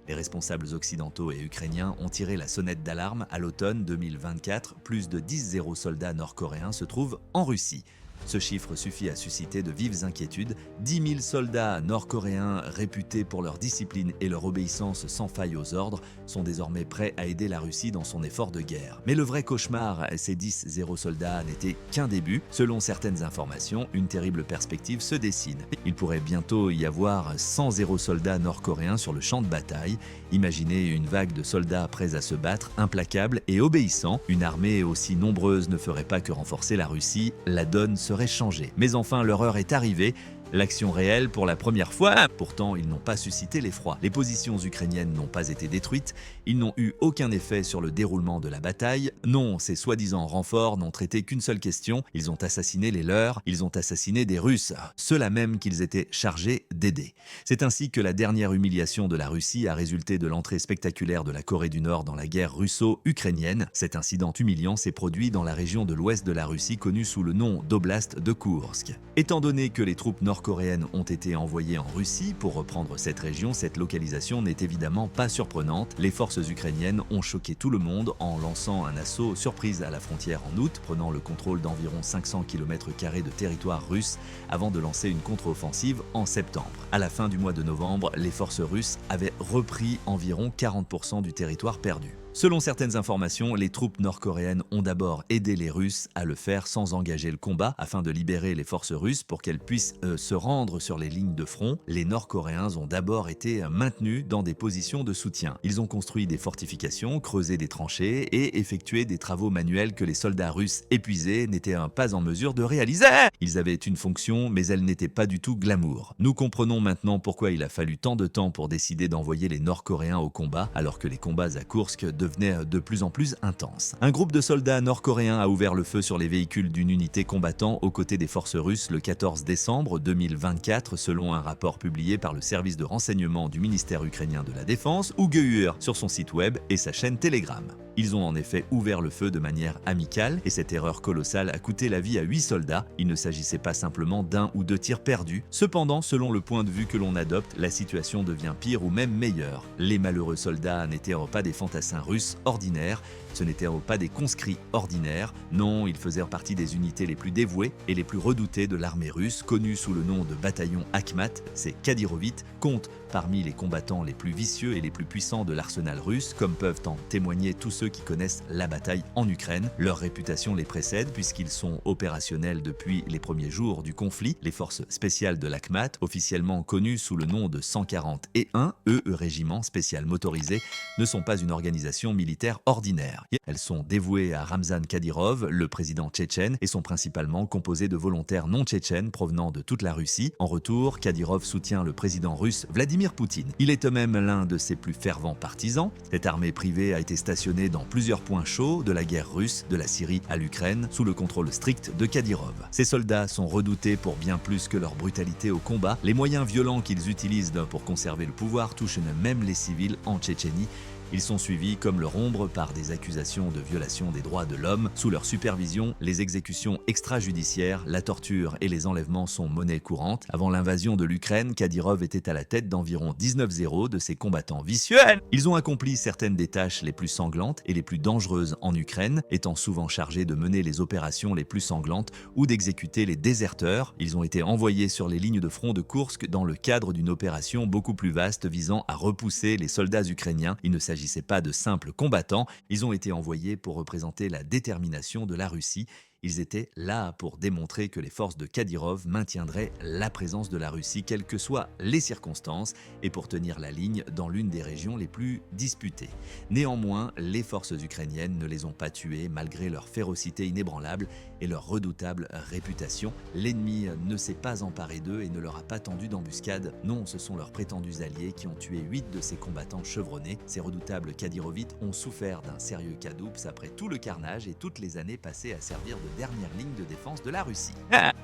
Les responsables occidentaux et ukrainiens ont tiré la sonnette d'alarme à l'automne 2024. Plus de 10 soldats nord-coréens se trouvent en Russie. Ce chiffre suffit à susciter de vives inquiétudes. 10 000 soldats nord-coréens réputés pour leur discipline et leur obéissance sans faille aux ordres sont désormais prêts à aider la Russie dans son effort de guerre. Mais le vrai cauchemar, ces 10 soldats n'étaient qu'un début. Selon certaines informations, une terrible perspective se dessine. Il pourrait bientôt y avoir 100 soldats nord-coréens sur le champ de bataille. Imaginez une vague de soldats prêts à se battre, implacables et obéissants. Une armée aussi nombreuse ne ferait pas que renforcer la Russie. La donne serait changée. Mais enfin, leur heure est arrivée. L'action réelle pour la première fois. Pourtant, ils n'ont pas suscité l'effroi. Les positions ukrainiennes n'ont pas été détruites. Ils n'ont eu aucun effet sur le déroulement de la bataille. Non, ces soi-disant renforts n'ont traité qu'une seule question. Ils ont assassiné les leurs. Ils ont assassiné des Russes. Ceux-là même qu'ils étaient chargés d'aider. C'est ainsi que la dernière humiliation de la Russie a résulté de l'entrée spectaculaire de la Corée du Nord dans la guerre russo-ukrainienne. Cet incident humiliant s'est produit dans la région de l'ouest de la Russie connue sous le nom d'Oblast de Koursk. Étant donné que les troupes nord-coréennes ont été envoyées en Russie pour reprendre cette région, cette localisation n'est évidemment pas surprenante. Les forces ukrainiennes ont choqué tout le monde en lançant un assaut surprise à la frontière en août, prenant le contrôle d'environ 500 km² de territoire russe avant de lancer une contre-offensive en septembre. À la fin du mois de novembre, les forces russes avaient repris environ 40% du territoire perdu. Selon certaines informations, les troupes nord-coréennes ont d'abord aidé les Russes à le faire sans engager le combat afin de libérer les forces russes pour qu'elles puissent se rendre sur les lignes de front. Les Nord-Coréens ont d'abord été maintenus dans des positions de soutien. Ils ont construit des fortifications, creusé des tranchées et effectué des travaux manuels que les soldats russes épuisés n'étaient pas en mesure de réaliser. Ils avaient une fonction, mais elle n'était pas du tout glamour. Nous comprenons maintenant pourquoi il a fallu tant de temps pour décider d'envoyer les Nord-Coréens au combat alors que les combats à Koursk devenait de plus en plus intense. Un groupe de soldats nord-coréens a ouvert le feu sur les véhicules d'une unité combattant aux côtés des forces russes le 14 décembre 2024, selon un rapport publié par le service de renseignement du ministère ukrainien de la Défense, ou GUR, sur son site web et sa chaîne Telegram. Ils ont en effet ouvert le feu de manière amicale et cette erreur colossale a coûté la vie à 8 soldats. Il ne s'agissait pas simplement d'un ou deux tirs perdus. Cependant, selon le point de vue que l'on adopte, la situation devient pire ou même meilleure. Les malheureux soldats n'étaient pas des fantassins russes ordinaires, ce n'étaient pas des conscrits ordinaires. Non, ils faisaient partie des unités les plus dévouées et les plus redoutées de l'armée russe, connue sous le nom de bataillon Akhmat. Ces Kadyrovites comptent parmi les combattants les plus vicieux et les plus puissants de l'arsenal russe, comme peuvent en témoigner tous ceux qui connaissent la bataille en Ukraine. Leur réputation les précède puisqu'ils sont opérationnels depuis les premiers jours du conflit. Les forces spéciales de l'Akhmat, officiellement connues sous le nom de 141, régiment spécial motorisé, ne sont pas une organisation militaire ordinaire. Elles sont dévouées à Ramzan Kadyrov, le président tchétchène, et sont principalement composées de volontaires non tchétchènes provenant de toute la Russie. En retour, Kadyrov soutient le président russe Vladimir Poutine. Il est même l'un de ses plus fervents partisans. Cette armée privée a été stationnée dans plusieurs points chauds de la guerre russe, de la Syrie à l'Ukraine, sous le contrôle strict de Kadyrov. Ces soldats sont redoutés pour bien plus que leur brutalité au combat. Les moyens violents qu'ils utilisent pour conserver le pouvoir touchent même les civils en Tchétchénie. Ils sont suivis comme leur ombre par des accusations de violation des droits de l'homme. Sous leur supervision, les exécutions extrajudiciaires, la torture et les enlèvements sont monnaie courante. Avant l'invasion de l'Ukraine, Kadyrov était à la tête d'environ 19 de ces combattants vicieux. Ils ont accompli certaines des tâches les plus sanglantes et les plus dangereuses en Ukraine, étant souvent chargés de mener les opérations les plus sanglantes ou d'exécuter les déserteurs. Ils ont été envoyés sur les lignes de front de Koursk dans le cadre d'une opération beaucoup plus vaste visant à repousser les soldats ukrainiens. Il ne s'agissait pas de simples combattants, ils ont été envoyés pour représenter la détermination de la Russie. Ils étaient là pour démontrer que les forces de Kadyrov maintiendraient la présence de la Russie, quelles que soient les circonstances, et pour tenir la ligne dans l'une des régions les plus disputées. Néanmoins, les forces ukrainiennes ne les ont pas tués malgré leur férocité inébranlable et leur redoutable réputation. L'ennemi ne s'est pas emparé d'eux et ne leur a pas tendu d'embuscade. Non, ce sont leurs prétendus alliés qui ont tué 8 de ces combattants chevronnés. Ces redoutables Kadyrovites ont souffert d'un sérieux cadoups après tout le carnage et toutes les années passées à servir de dernière ligne de défense de la Russie.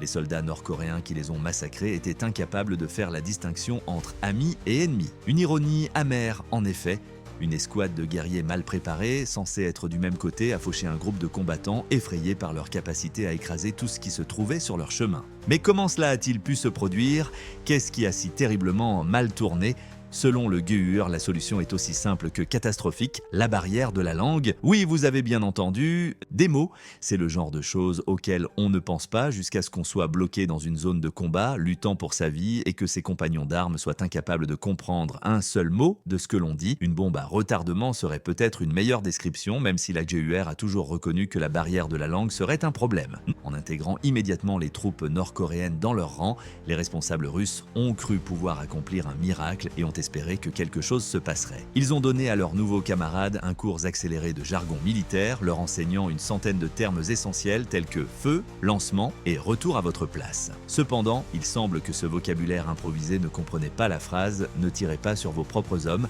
Les soldats nord-coréens qui les ont massacrés étaient incapables de faire la distinction entre amis et ennemis. Une ironie amère en effet. Une escouade de guerriers mal préparés, censés être du même côté, a fauché un groupe de combattants effrayés par leur capacité à écraser tout ce qui se trouvait sur leur chemin. Mais comment cela a-t-il pu se produire? Qu'est-ce qui a si terriblement mal tourné? Selon le GUR, la solution est aussi simple que catastrophique, la barrière de la langue. Oui, vous avez bien entendu, des mots. C'est le genre de choses auxquelles on ne pense pas jusqu'à ce qu'on soit bloqué dans une zone de combat, luttant pour sa vie et que ses compagnons d'armes soient incapables de comprendre un seul mot de ce que l'on dit. Une bombe à retardement serait peut-être une meilleure description, même si la GUR a toujours reconnu que la barrière de la langue serait un problème. En intégrant immédiatement les troupes nord-coréennes dans leur rang, les responsables russes ont cru pouvoir accomplir un miracle et ont espéré que quelque chose se passerait. Ils ont donné à leurs nouveaux camarades un cours accéléré de jargon militaire, leur enseignant une centaine de termes essentiels tels que feu, lancement et retour à votre place. Cependant, il semble que ce vocabulaire improvisé ne comprenait pas la phrase « ne tirez pas sur vos propres hommes ».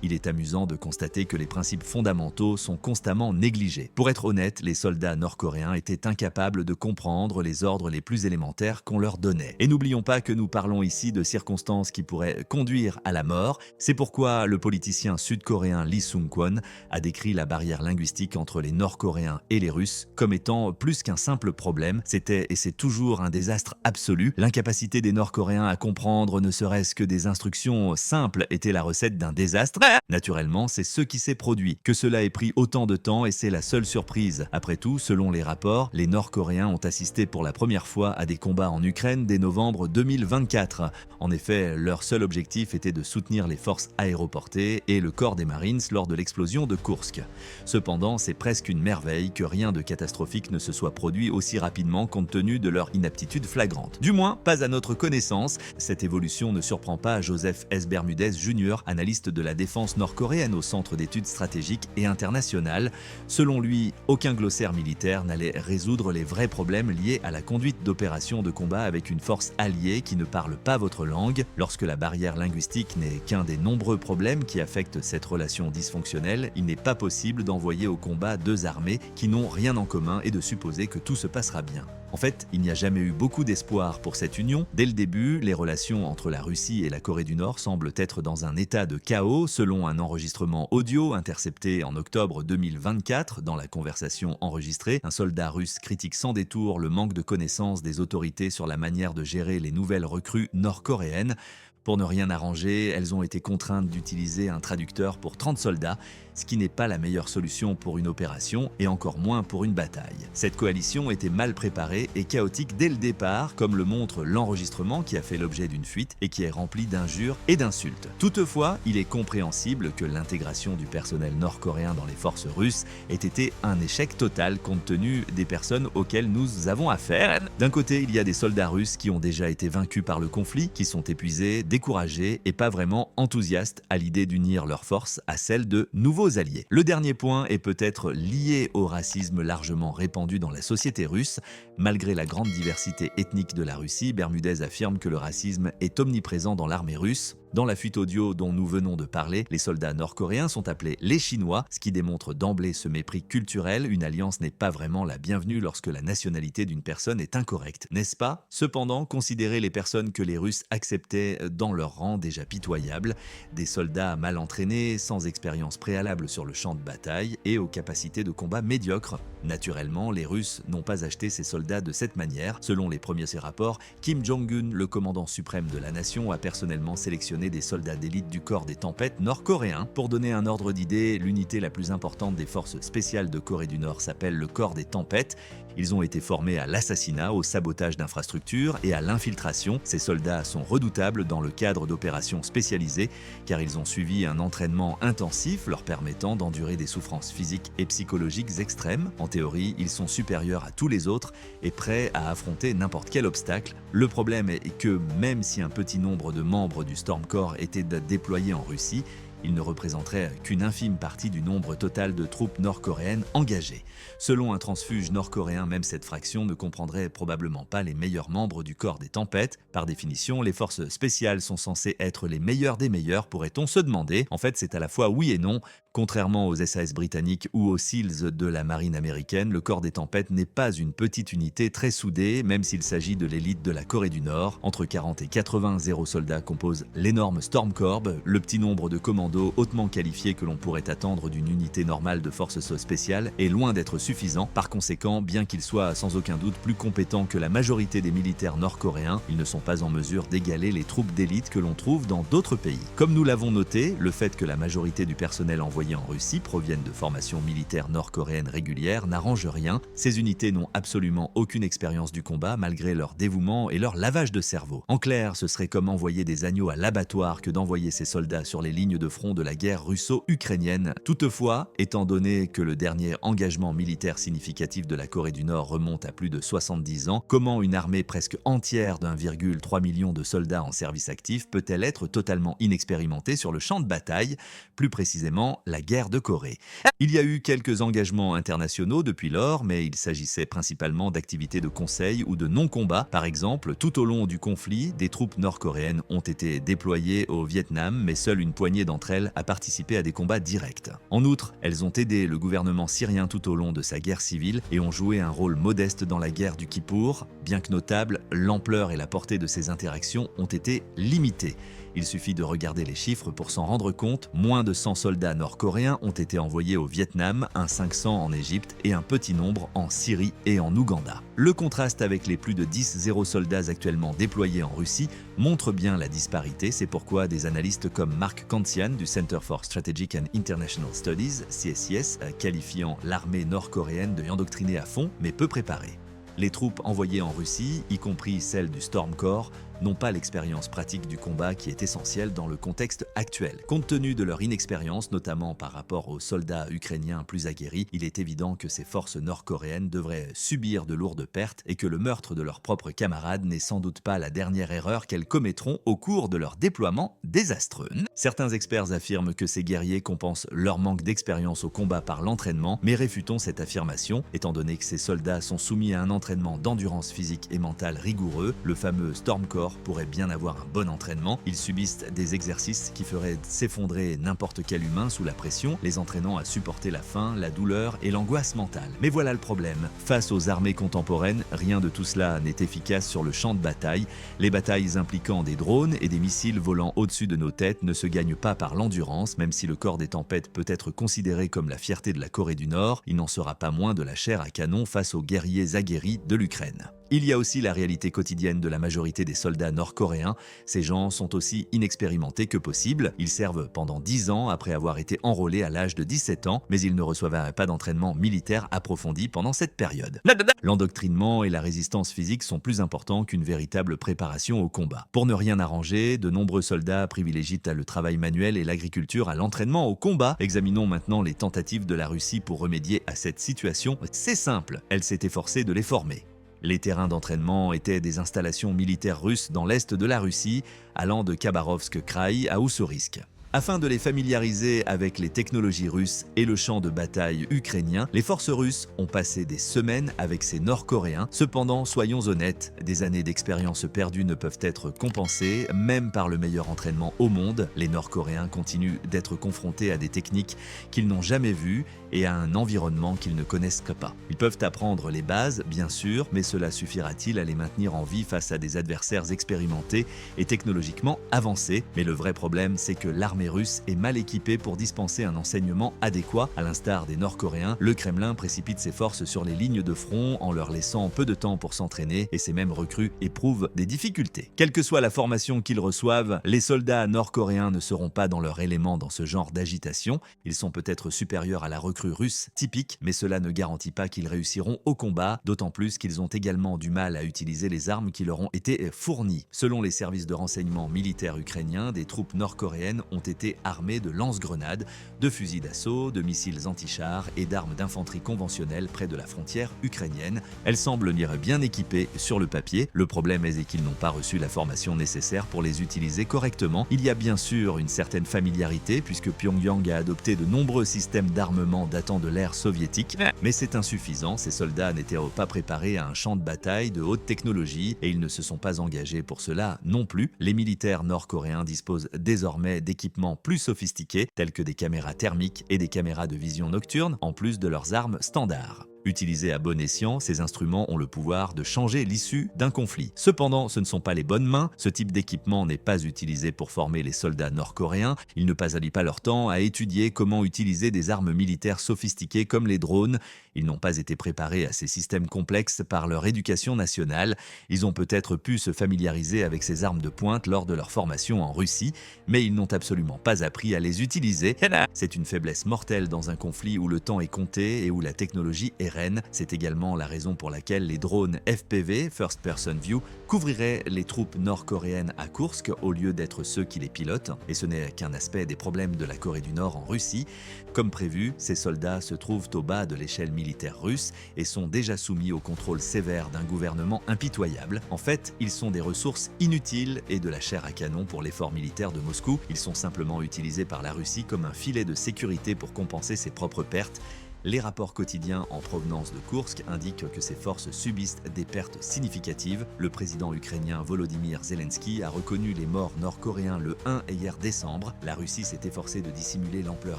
Il est amusant de constater que les principes fondamentaux sont constamment négligés. Pour être honnête, les soldats nord-coréens étaient incapables de comprendre les ordres les plus élémentaires qu'on leur donnait. Et n'oublions pas que nous parlons ici de circonstances qui pourraient conduire à la mort. C'est pourquoi le politicien sud-coréen Lee Sung-kwon a décrit la barrière linguistique entre les Nord-Coréens et les Russes comme étant plus qu'un simple problème. C'était et c'est toujours un désastre absolu. L'incapacité des Nord-Coréens à comprendre ne serait-ce que des instructions simples était la recette d'un désastre. Naturellement, c'est ce qui s'est produit. Que cela ait pris autant de temps et c'est la seule surprise. Après tout, selon les rapports, les Nord-Coréens ont assisté pour la première fois à des combats en Ukraine dès novembre 2024. En effet, leur seul objectif était de soutenir les forces aéroportées et le corps des Marines lors de l'explosion de Koursk. Cependant, c'est presque une merveille que rien de catastrophique ne se soit produit aussi rapidement compte tenu de leur inaptitude flagrante. Du moins, pas à notre connaissance. Cette évolution ne surprend pas Joseph S. Bermudez Jr., analyste de la défense nord-coréenne au Centre d'études stratégiques et internationales. Selon lui, aucun glossaire militaire n'allait résoudre les vrais problèmes liés à la conduite d'opérations de combat avec une force alliée qui ne parle pas votre langue. Lorsque la barrière linguistique n'est qu'un des nombreux problèmes qui affectent cette relation dysfonctionnelle, il n'est pas possible d'envoyer au combat deux armées qui n'ont rien en commun et de supposer que tout se passera bien. En fait, il n'y a jamais eu beaucoup d'espoir pour cette union. Dès le début, les relations entre la Russie et la Corée du Nord semblent être dans un état de chaos, selon un enregistrement audio intercepté en octobre 2024. Dans la conversation enregistrée, un soldat russe critique sans détour le manque de connaissance des autorités sur la manière de gérer les nouvelles recrues nord-coréennes. Pour ne rien arranger, elles ont été contraintes d'utiliser un traducteur pour 30 soldats, ce qui n'est pas la meilleure solution pour une opération et encore moins pour une bataille. Cette coalition était mal préparée et chaotique dès le départ, comme le montre l'enregistrement qui a fait l'objet d'une fuite et qui est rempli d'injures et d'insultes. Toutefois, il est compréhensible que l'intégration du personnel nord-coréen dans les forces russes ait été un échec total compte tenu des personnes auxquelles nous avons affaire. D'un côté, il y a des soldats russes qui ont déjà été vaincus par le conflit, qui sont épuisés, découragés et pas vraiment enthousiastes à l'idée d'unir leurs forces à celles de nouveaux alliés. Le dernier point est peut-être lié au racisme largement répandu dans la société russe. Malgré la grande diversité ethnique de la Russie, Bermudez affirme que le racisme est omniprésent dans l'armée russe. Dans la fuite audio dont nous venons de parler, les soldats nord-coréens sont appelés les Chinois, ce qui démontre d'emblée ce mépris culturel. Une alliance n'est pas vraiment la bienvenue lorsque la nationalité d'une personne est incorrecte, n'est-ce pas? Cependant, considérez les personnes que les Russes acceptaient dans leur rang déjà pitoyable, des soldats mal entraînés, sans expérience préalable sur le champ de bataille et aux capacités de combat médiocres. Naturellement, les Russes n'ont pas acheté ces soldats de cette manière. Selon les premiers rapports, Kim Jong-un, le commandant suprême de la nation, a personnellement sélectionné des soldats d'élite du corps des tempêtes nord-coréens. Pour donner un ordre d'idée, l'unité la plus importante des forces spéciales de Corée du Nord s'appelle le corps des tempêtes. Ils ont été formés à l'assassinat, au sabotage d'infrastructures et à l'infiltration. Ces soldats sont redoutables dans le cadre d'opérations spécialisées car ils ont suivi un entraînement intensif leur permettant d'endurer des souffrances physiques et psychologiques extrêmes. En théorie, ils sont supérieurs à tous les autres et prêts à affronter n'importe quel obstacle. Le problème est que même si un petit nombre de membres du Storm Corps étaient déployés en Russie, il ne représenterait qu'une infime partie du nombre total de troupes nord-coréennes engagées. Selon un transfuge nord-coréen, même cette fraction ne comprendrait probablement pas les meilleurs membres du corps des tempêtes. Par définition, les forces spéciales sont censées être les meilleurs des meilleurs, pourrait-on se demander. En fait, c'est à la fois oui et non. Contrairement aux SAS britanniques ou aux SEALs de la marine américaine, le corps des tempêtes n'est pas une petite unité très soudée, même s'il s'agit de l'élite de la Corée du Nord. Entre 40 et 80 soldats composent l'énorme Storm Corps, le petit nombre de commandos commando hautement qualifié que l'on pourrait attendre d'une unité normale de forces spéciales est loin d'être suffisant. Par conséquent, bien qu'ils soient sans aucun doute plus compétents que la majorité des militaires nord-coréens, ils ne sont pas en mesure d'égaler les troupes d'élite que l'on trouve dans d'autres pays. Comme nous l'avons noté, le fait que la majorité du personnel envoyé en Russie provienne de formations militaires nord-coréennes régulières n'arrange rien. Ces unités n'ont absolument aucune expérience du combat malgré leur dévouement et leur lavage de cerveau. En clair, ce serait comme envoyer des agneaux à l'abattoir que d'envoyer ces soldats sur les lignes de front de la guerre russo-ukrainienne. Toutefois, étant donné que le dernier engagement militaire significatif de la Corée du Nord remonte à plus de 70 ans, comment une armée presque entière d'1,3 million de soldats en service actif peut-elle être totalement inexpérimentée sur le champ de bataille, plus précisément la guerre de Corée? Il y a eu quelques engagements internationaux depuis lors, mais il s'agissait principalement d'activités de conseil ou de non-combat. Par exemple, tout au long du conflit, des troupes nord-coréennes ont été déployées au Vietnam, mais seule une poignée d'entre elles a participé à des combats directs. En outre, elles ont aidé le gouvernement syrien tout au long de sa guerre civile et ont joué un rôle modeste dans la guerre du Kippour. Bien que notable, l'ampleur et la portée de ces interactions ont été limitées. Il suffit de regarder les chiffres pour s'en rendre compte. Moins de 100 soldats nord-coréens ont été envoyés au Vietnam, un 500 en Égypte et un petit nombre en Syrie et en Ouganda. Le contraste avec les plus de 10 soldats actuellement déployés en Russie montre bien la disparité. C'est pourquoi des analystes comme Mark Kantian du Center for Strategic and International Studies, CSIS, qualifiant l'armée nord-coréenne de endoctrinée à fond mais peu préparée. Les troupes envoyées en Russie, y compris celles du Storm Corps, n'ont pas l'expérience pratique du combat qui est essentielle dans le contexte actuel. Compte tenu de leur inexpérience, notamment par rapport aux soldats ukrainiens plus aguerris, il est évident que ces forces nord-coréennes devraient subir de lourdes pertes et que le meurtre de leurs propres camarades n'est sans doute pas la dernière erreur qu'elles commettront au cours de leur déploiement désastreux. Certains experts affirment que ces guerriers compensent leur manque d'expérience au combat par l'entraînement, mais réfutons cette affirmation. Étant donné que ces soldats sont soumis à un entraînement d'endurance physique et mentale rigoureux, le fameux Storm Corps pourrait bien avoir un bon entraînement. Ils subissent des exercices qui feraient s'effondrer n'importe quel humain sous la pression, les entraînant à supporter la faim, la douleur et l'angoisse mentale. Mais voilà le problème. Face aux armées contemporaines, rien de tout cela n'est efficace sur le champ de bataille. Les batailles impliquant des drones et des missiles volant au-dessus de nos têtes ne se gagnent pas par l'endurance, même si le corps des tempêtes peut être considéré comme la fierté de la Corée du Nord, il n'en sera pas moins de la chair à canon face aux guerriers aguerris de l'Ukraine. Il y a aussi la réalité quotidienne de la majorité des soldats nord-coréens. Ces gens sont aussi inexpérimentés que possible. Ils servent pendant 10 ans après avoir été enrôlés à l'âge de 17 ans, mais ils ne reçoivent pas d'entraînement militaire approfondi pendant cette période. L'endoctrinement et la résistance physique sont plus importants qu'une véritable préparation au combat. Pour ne rien arranger, de nombreux soldats privilégient le travail manuel et l'agriculture à l'entraînement au combat. Examinons maintenant les tentatives de la Russie pour remédier à cette situation. C'est simple, elle s'est efforcée de les former. Les terrains d'entraînement étaient des installations militaires russes dans l'est de la Russie, allant de Khabarovsk-Kraï à Oussorsk. Afin de les familiariser avec les technologies russes et le champ de bataille ukrainien, les forces russes ont passé des semaines avec ces Nord-Coréens. Cependant, soyons honnêtes, des années d'expérience perdues ne peuvent être compensées, même par le meilleur entraînement au monde. Les Nord-Coréens continuent d'être confrontés à des techniques qu'ils n'ont jamais vues et à un environnement qu'ils ne connaissent pas. Ils peuvent apprendre les bases, bien sûr, mais cela suffira-t-il à les maintenir en vie face à des adversaires expérimentés et technologiquement avancés? Mais le vrai problème, c'est que l'armée russe est mal équipée pour dispenser un enseignement adéquat. À l'instar des Nord-Coréens, le Kremlin précipite ses forces sur les lignes de front en leur laissant peu de temps pour s'entraîner et ces mêmes recrues éprouvent des difficultés. Quelle que soit la formation qu'ils reçoivent, les soldats nord-coréens ne seront pas dans leur élément dans ce genre d'agitation. Ils sont peut-être supérieurs à la recrue russe typique, mais cela ne garantit pas qu'ils réussiront au combat, d'autant plus qu'ils ont également du mal à utiliser les armes qui leur ont été fournies. Selon les services de renseignement militaires ukrainiens, des troupes nord-coréennes ont été armées de lance-grenades, de fusils d'assaut, de missiles anti-chars et d'armes d'infanterie conventionnelles près de la frontière ukrainienne. Elles semblent venir bien équipées sur le papier. Le problème est qu'ils n'ont pas reçu la formation nécessaire pour les utiliser correctement. Il y a bien sûr une certaine familiarité puisque Pyongyang a adopté de nombreux systèmes d'armement datant de l'ère soviétique, mais c'est insuffisant. Ces soldats n'étaient pas préparés à un champ de bataille de haute technologie et ils ne se sont pas engagés pour cela non plus. Les militaires nord-coréens disposent désormais d'équipements plus sophistiqués tels que des caméras thermiques et des caméras de vision nocturne en plus de leurs armes standards. Utilisés à bon escient, ces instruments ont le pouvoir de changer l'issue d'un conflit. Cependant, ce ne sont pas les bonnes mains, ce type d'équipement n'est pas utilisé pour former les soldats nord-coréens, ils ne passent pas leur temps à étudier comment utiliser des armes militaires sophistiquées comme les drones, ils n'ont pas été préparés à ces systèmes complexes par leur éducation nationale, ils ont peut-être pu se familiariser avec ces armes de pointe lors de leur formation en Russie, mais ils n'ont absolument pas appris à les utiliser. C'est une faiblesse mortelle dans un conflit où le temps est compté et où la technologie est reine. C'est également la raison pour laquelle les drones FPV, First Person View, couvriraient les troupes nord-coréennes à Koursk au lieu d'être ceux qui les pilotent. Et ce n'est qu'un aspect des problèmes de la Corée du Nord en Russie. Comme prévu, ces soldats se trouvent au bas de l'échelle militaire russe et sont déjà soumis au contrôle sévère d'un gouvernement impitoyable. En fait, ils sont des ressources inutiles et de la chair à canon pour l'effort militaire de Moscou. Ils sont simplement utilisés par la Russie comme un filet de sécurité pour compenser ses propres pertes. Les rapports quotidiens en provenance de Koursk indiquent que ces forces subissent des pertes significatives. Le président ukrainien Volodymyr Zelensky a reconnu les morts nord-coréens le 1 et hier décembre. La Russie s'est efforcée de dissimuler l'ampleur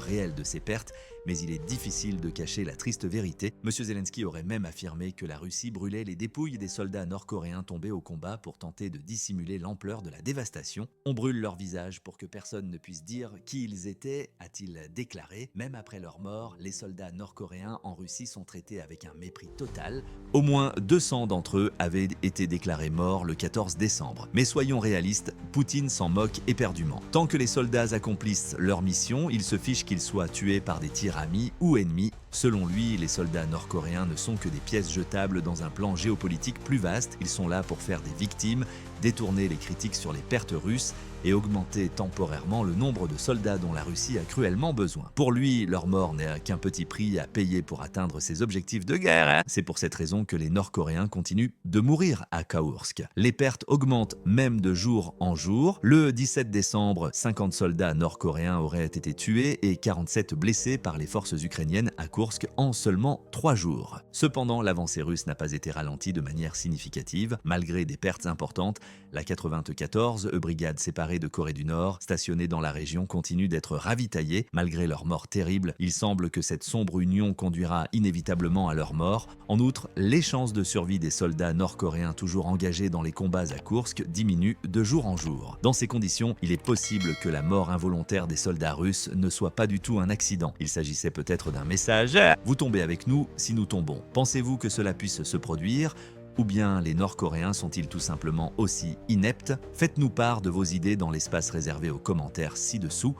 réelle de ces pertes, mais il est difficile de cacher la triste vérité. Monsieur Zelensky aurait même affirmé que la Russie brûlait les dépouilles des soldats nord-coréens tombés au combat pour tenter de dissimuler l'ampleur de la dévastation. On brûle leur visage pour que personne ne puisse dire qui ils étaient, a-t-il déclaré. Même après leur mort, les soldats nord-coréens en Russie sont traités avec un mépris total. Au moins 200 d'entre eux avaient été déclarés morts le 14 décembre. Mais soyons réalistes, Poutine s'en moque éperdument. Tant que les soldats accomplissent leur mission, il se fiche qu'ils soient tués par des tirs amis ou ennemis. Selon lui, les soldats nord-coréens ne sont que des pièces jetables dans un plan géopolitique plus vaste. Ils sont là pour faire des victimes, détourner les critiques sur les pertes russes et augmenter temporairement le nombre de soldats dont la Russie a cruellement besoin. Pour lui, leur mort n'est qu'un petit prix à payer pour atteindre ses objectifs de guerre. C'est pour cette raison que les Nord-Coréens continuent de mourir à Koursk. Les pertes augmentent même de jour en jour. Le 17 décembre, 50 soldats nord-coréens auraient été tués et 47 blessés par les forces ukrainiennes à Koursk en seulement 3 jours. Cependant, l'avancée russe n'a pas été ralentie de manière significative. Malgré des pertes importantes, la 94, brigade séparée de Corée du Nord, stationnée dans la région, continue d'être ravitaillée. Malgré leur mort terrible, il semble que cette sombre union conduira inévitablement à leur mort. En outre, les chances de survie des soldats nord-coréens toujours engagés dans les combats à Koursk diminuent de jour en jour. Dans ces conditions, il est possible que la mort involontaire des soldats russes ne soit pas du tout un accident. Il s'agissait peut-être d'un message. Vous tombez avec nous si nous tombons. Pensez-vous que cela puisse se produire ? Ou bien les Nord-Coréens sont-ils tout simplement aussi ineptes? Faites-nous part de vos idées dans l'espace réservé aux commentaires ci-dessous.